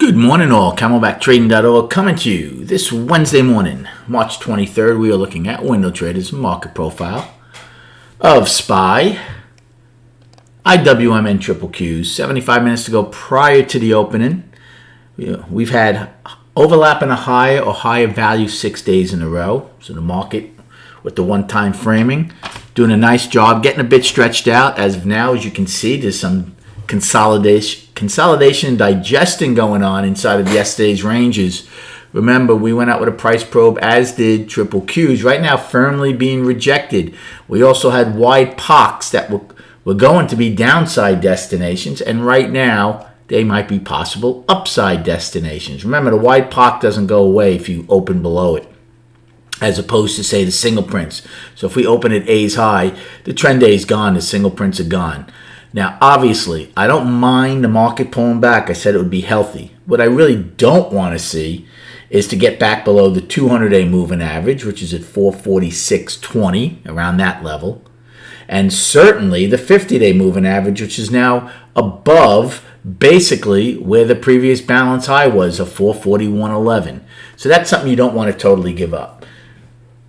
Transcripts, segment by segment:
Good morning all, CamelbackTrading.org coming to you this Wednesday morning, March 23rd. We are looking at Window Trader's market profile of SPY, IWM and triple Qs. 75 minutes to go prior to the opening. We've had overlapping a higher or higher value 6 days in a row. So the market with the one-time framing doing a nice job, getting a bit stretched out. As of now, as you can see, there's some consolidation digesting going on inside of yesterday's ranges. Remember, we went out with a price probe, as did triple Qs, right now firmly being rejected. We also had wide POCs that were going to be downside destinations, and right now they might be possible upside destinations. Remember, the wide POC doesn't go away if you open below it, as opposed to, say, the single prints. So if we open at A's high, the trend A is gone, the single prints are gone. Now, obviously, I don't mind the market pulling back. I said it would be healthy. What I really don't want to see is to get back below the 200-day moving average, which is at 446.20, around that level. And certainly the 50-day moving average, which is now above basically where the previous balance high was of 441.11. So that's something you don't want to totally give up.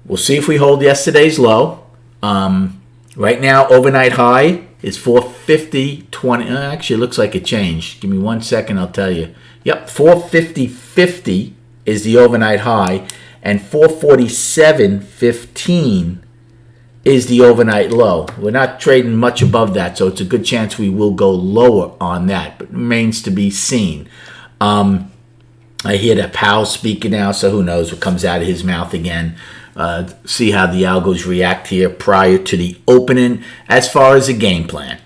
We'll see if we hold yesterday's low. Right now, overnight high is 450.20. Actually, it looks like it changed. Give me 1 second, I'll tell you. Yep, 450.50 is the overnight high, and 447.15 is the overnight low. We're not trading much above that, so it's a good chance we will go lower on that, but remains to be seen. I hear that Powell speaking now, so who knows what comes out of his mouth again. See how the algos react here prior to the opening as far as the game plan.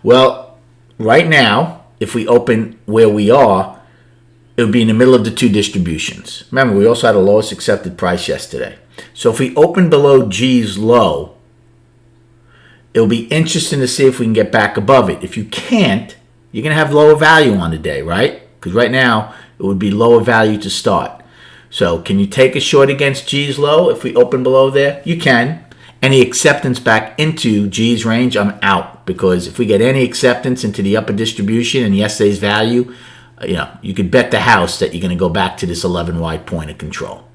Well, right now, if we open where we are, it would be in the middle of the two distributions. Remember, we also had a lowest accepted price yesterday. So if we open below G's low, it'll be interesting to see if we can get back above it. If you can't, you're going to have lower value on the day, right? Because right now, it would be lower value to start. So can you take a short against G's low if we open below there? You can. Any acceptance back into G's range, I'm out. Because if we get any acceptance into the upper distribution and yesterday's value, you could bet the house that you're going to go back to this 11-wide point of control.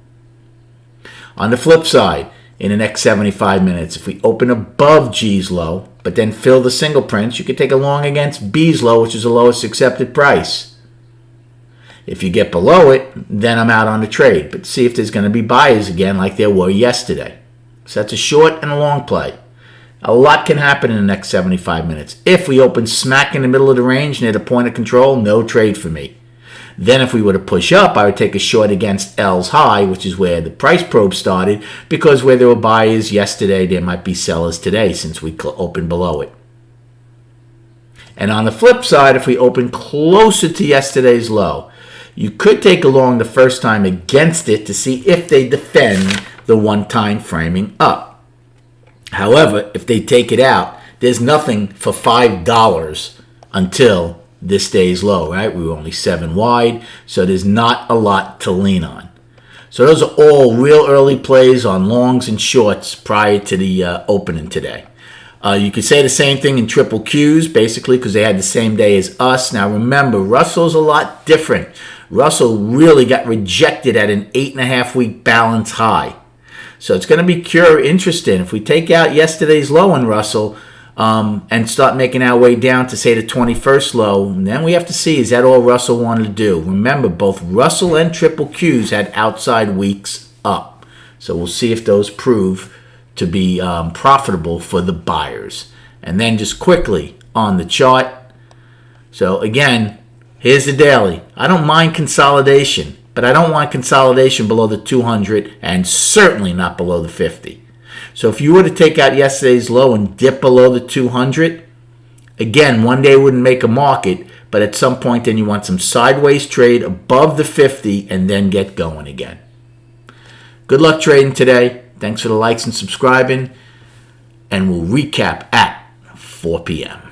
On the flip side, in the next 75 minutes, if we open above G's low, but then fill the single prints, you could take a long against B's low, which is the lowest accepted price. If you get below it, then I'm out on the trade. But see if there's going to be buyers again like there were yesterday. So that's a short and a long play. A lot can happen in the next 75 minutes. If we open smack in the middle of the range near the point of control, no trade for me. Then if we were to push up, I would take a short against L's high, which is where the price probe started, because where there were buyers yesterday, there might be sellers today since we opened below it. And on the flip side, if we open closer to yesterday's low, you could take a long the first time against it to see if they defend the one-time framing up. However, if they take it out, there's nothing for $5 until this day's low, right? We were only 7 wide, so there's not a lot to lean on. So those are all real early plays on longs and shorts prior to the opening today. You could say the same thing in triple Qs, basically, because they had the same day as us. Now remember, Russell's a lot different. Russell really got rejected at an 8.5-week balance high. So it's going to be interesting. If we take out yesterday's low in Russell and start making our way down to, say, the 21st low, then we have to see, is that all Russell wanted to do? Remember, both Russell and triple Qs had outside weeks up. So we'll see if those prove to be profitable for the buyers. And then just quickly on the chart. So again, here's the daily. I don't mind consolidation, but I don't want consolidation below the 200 and certainly not below the 50. So if you were to take out yesterday's low and dip below the 200, again, one day wouldn't make a market, but at some point then you want some sideways trade above the 50 and then get going again. Good luck trading today. Thanks for the likes and subscribing, and we'll recap at 4 p.m.